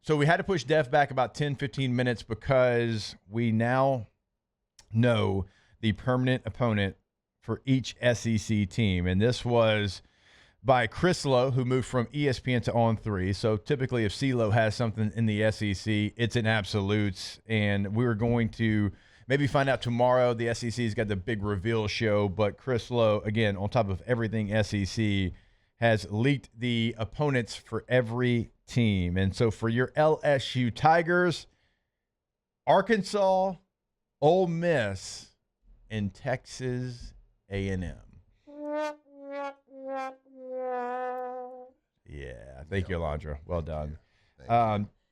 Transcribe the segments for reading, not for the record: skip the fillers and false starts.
So we had to push Def back about 10, 15 minutes because we now know the permanent opponent for each SEC team. And this was by Chris Lowe, who moved from ESPN to On3. So typically if CeeLo has something in the SEC, it's an absolutes. And we were going to maybe find out tomorrow. The SEC's got the big reveal show. But Chris Lowe, again, on top of everything SEC, has leaked the opponents for every team. And so for your LSU Tigers, Arkansas, Ole Miss, and Texas A&M. Yeah, thank you, Alondra. Well done.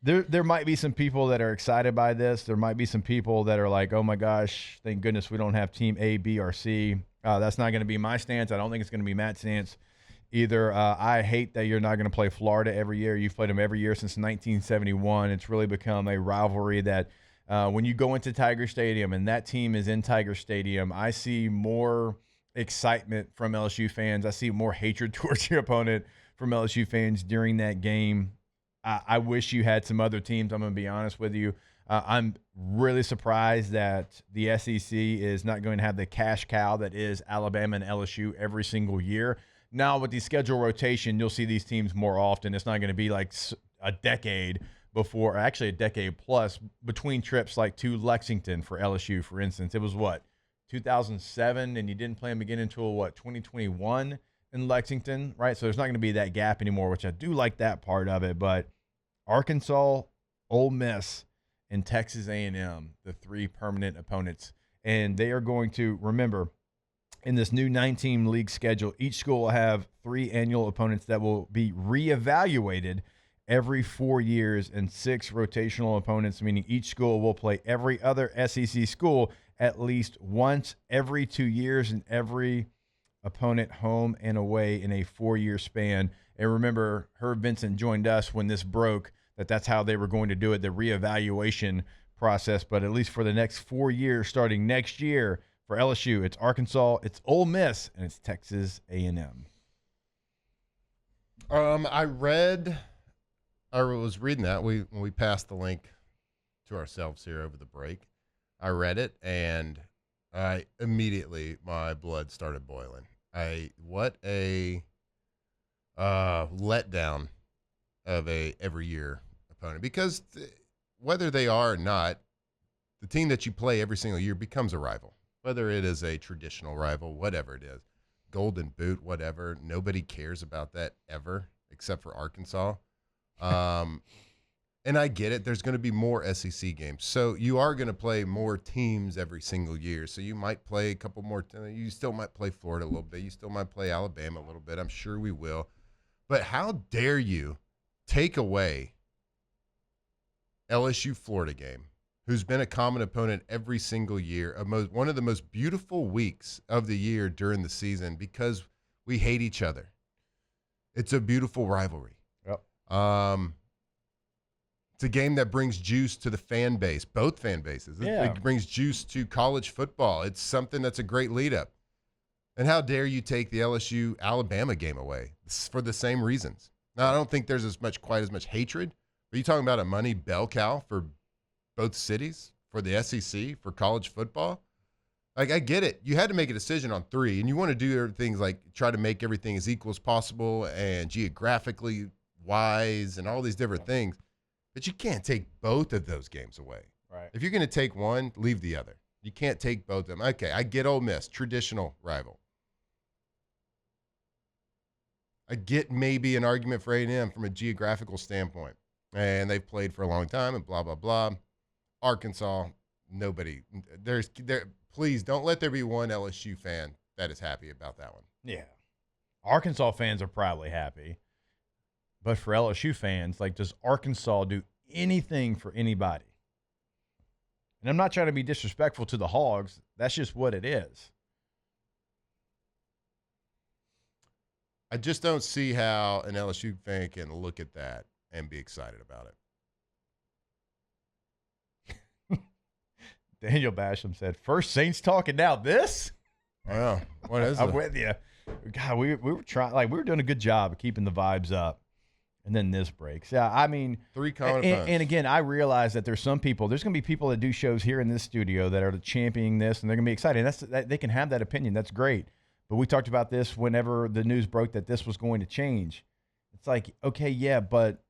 There might be some people that are excited by this. There might be some people that are like, oh my gosh, thank goodness we don't have team A, B, or C. That's not going to be my stance. I don't think it's going to be Matt's stance either. I hate that you're not going to play Florida every year. You've played them every year since 1971. It's really become a rivalry that when you go into Tiger Stadium and that team is in Tiger Stadium, I see more excitement from LSU fans. I see more hatred towards your opponent from LSU fans during that game. I wish you had some other teams. I'm going to be honest with you. I'm really surprised that the SEC is not going to have the cash cow that is Alabama and LSU every single year. Now with the schedule rotation, you'll see these teams more often. It's not going to be like a decade before, actually a decade plus, between trips like to Lexington for LSU, for instance. It was what, 2007, and you didn't play them again until what, 2021 in Lexington, right? So there's not going to be that gap anymore, which I do like that part of it. But Arkansas, Ole Miss, and Texas A&M, the three permanent opponents. And they are going to, remember, in this new 9-team league schedule, each school will have 3 annual opponents that will be reevaluated every 4 years and 6 rotational opponents, meaning each school will play every other SEC school at least once every 2 years and every opponent home and away in a 4-year span. And remember, Herb Vincent joined us when this broke, that's how they were going to do it, the reevaluation process. But at least for the next 4 years, starting next year, for LSU, it's Arkansas, it's Ole Miss, and it's Texas A&M. I was reading that when we passed the link to ourselves here over the break. I read it, and immediately my blood started boiling. What a letdown of a every year opponent, because whether they are or not, the team that you play every single year becomes a rival. Whether it is a traditional rival, whatever it is, Golden Boot, whatever, nobody cares about that ever except for Arkansas. And I get it. There's going to be more SEC games. So you are going to play more teams every single year. So you might play a couple more. You still might play Florida a little bit. You still might play Alabama a little bit. I'm sure we will. But how dare you take away LSU Florida game, who's been a common opponent every single year, one of the most beautiful weeks of the year during the season, because we hate each other. It's a beautiful rivalry. Yep. It's a game that brings juice to the fan base, both fan bases. It brings juice to college football. It's something that's a great lead up. And how dare you take the LSU Alabama game away for the same reasons? Now, I don't think there's quite as much hatred, but you're talking about a money bell cow for both cities, for the SEC, for college football. Like, I get it. You had to make a decision on 3, and you want to do things like try to make everything as equal as possible and geographically wise and all these different things. But you can't take both of those games away. Right. If you're going to take one, leave the other. You can't take both of them. Okay, I get Ole Miss, traditional rival. I get maybe an argument for A&M from a geographical standpoint. And they've played for a long time and blah, blah, blah. Arkansas, nobody. Please don't let there be one LSU fan that is happy about that one. Yeah. Arkansas fans are probably happy. But for LSU fans, like, does Arkansas do anything for anybody? And I'm not trying to be disrespectful to the Hogs. That's just what it is. I just don't see how an LSU fan can look at that and be excited about it. Daniel Basham said, first Saints talking, now this? Wow. What is it? I'm with you. God, we were trying, like, we were doing a good job of keeping the vibes up. And then this breaks. Yeah, I mean, 3 common opponents. And again, I realize that there's some people. There's going to be people that do shows here in this studio that are championing this, and they're going to be excited. And they can have that opinion. That's great. But we talked about this whenever the news broke that this was going to change. It's like, okay, yeah, but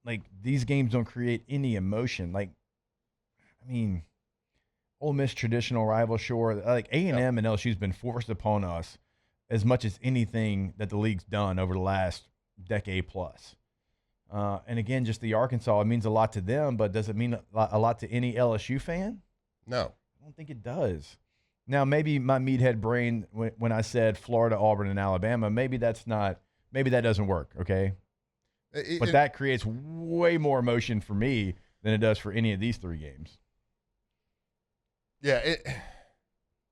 like these games don't create any emotion. Like, I mean, Ole Miss traditional rival, sure. Like A&M and LSU's been forced upon us as much as anything that the league's done over the last decade plus. And again, just the Arkansas, it means a lot to them, but does it mean a lot to any LSU fan? No. I don't think it does. Now, maybe my meathead brain, when I said Florida, Auburn, and Alabama, maybe that doesn't work, okay? But that creates way more emotion for me than it does for any of these 3 games. Yeah,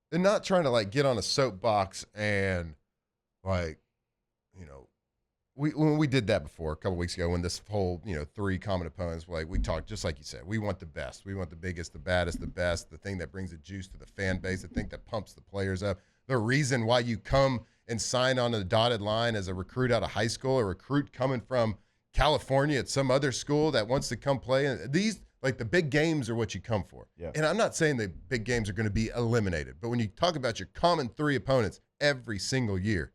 they're not trying to, like, get on a soapbox and, like, you know, when we did that before a couple weeks ago when this whole, 3 common opponents, like we talked, just like you said, we want the best. We want the biggest, the baddest, the best, the thing that brings the juice to the fan base, the thing that pumps the players up. The reason why you come and sign on a dotted line as a recruit out of high school, a recruit coming from California at some other school that wants to come play. And these, like, the big games are what you come for. Yeah. And I'm not saying the big games are going to be eliminated, but when you talk about your common 3 opponents every single year,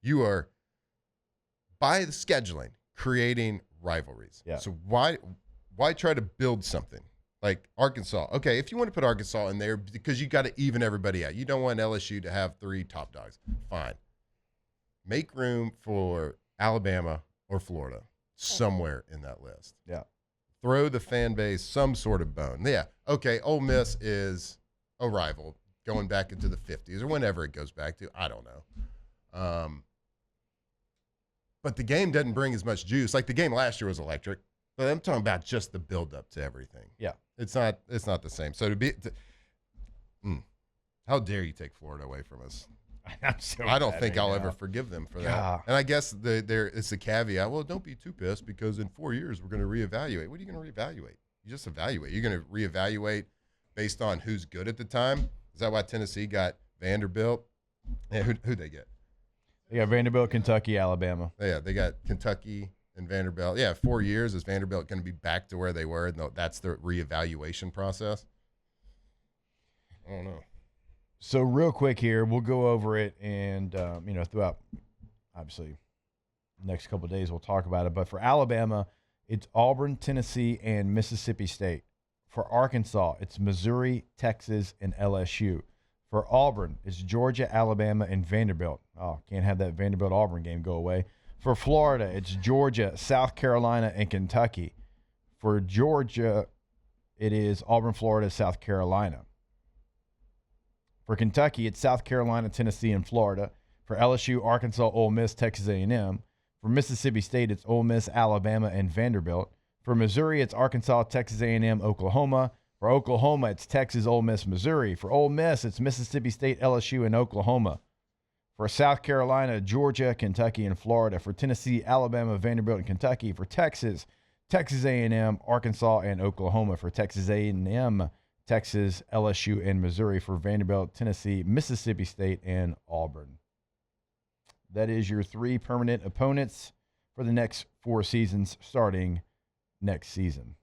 you are, by the scheduling, creating rivalries. Yeah. So why try to build something like Arkansas? Okay, if you want to put Arkansas in there because you got to even everybody out. You don't want LSU to have 3 top dogs. Fine. Make room for Alabama or Florida somewhere in that list. Yeah. Throw the fan base some sort of bone. Yeah. Okay, Ole Miss is a rival going back into the 50s or whenever it goes back to. I don't know. But the game doesn't bring as much juice. Like the game last year was electric, but I'm talking about just the build up to everything. Yeah. It's not the same. So how dare you take Florida away from us? I don't think I'll ever forgive them for that. Yeah. And I guess it's a caveat. Well, don't be too pissed because in 4 years we're going to reevaluate. What are you going to reevaluate? You just evaluate. You're going to reevaluate based on who's good at the time. Is that why Tennessee got Vanderbilt? Yeah, who they get? They got Vanderbilt, Kentucky, Alabama. Yeah, they got Kentucky and Vanderbilt. Yeah, 4 years. Is Vanderbilt going to be back to where they were? And that's the reevaluation process? I don't know. So real quick here, we'll go over it and, throughout, obviously, the next couple of days we'll talk about it. But for Alabama, it's Auburn, Tennessee, and Mississippi State. For Arkansas, it's Missouri, Texas, and LSU. For Auburn, it's Georgia, Alabama, and Vanderbilt. Oh, can't have that Vanderbilt-Auburn game go away. For Florida, it's Georgia, South Carolina, and Kentucky. For Georgia, it is Auburn, Florida, South Carolina. For Kentucky, it's South Carolina, Tennessee, and Florida. For LSU, Arkansas, Ole Miss, Texas A&M. For Mississippi State, it's Ole Miss, Alabama, and Vanderbilt. For Missouri, it's Arkansas, Texas A&M, Oklahoma. For Oklahoma, it's Texas, Ole Miss, Missouri. For Ole Miss, it's Mississippi State, LSU, and Oklahoma. For South Carolina, Georgia, Kentucky, and Florida. For Tennessee, Alabama, Vanderbilt, and Kentucky. For Texas, Texas A&M, Arkansas, and Oklahoma. For Texas A&M, Texas, LSU, and Missouri. For Vanderbilt, Tennessee, Mississippi State, and Auburn. That is your 3 permanent opponents for the next 4 seasons starting next season.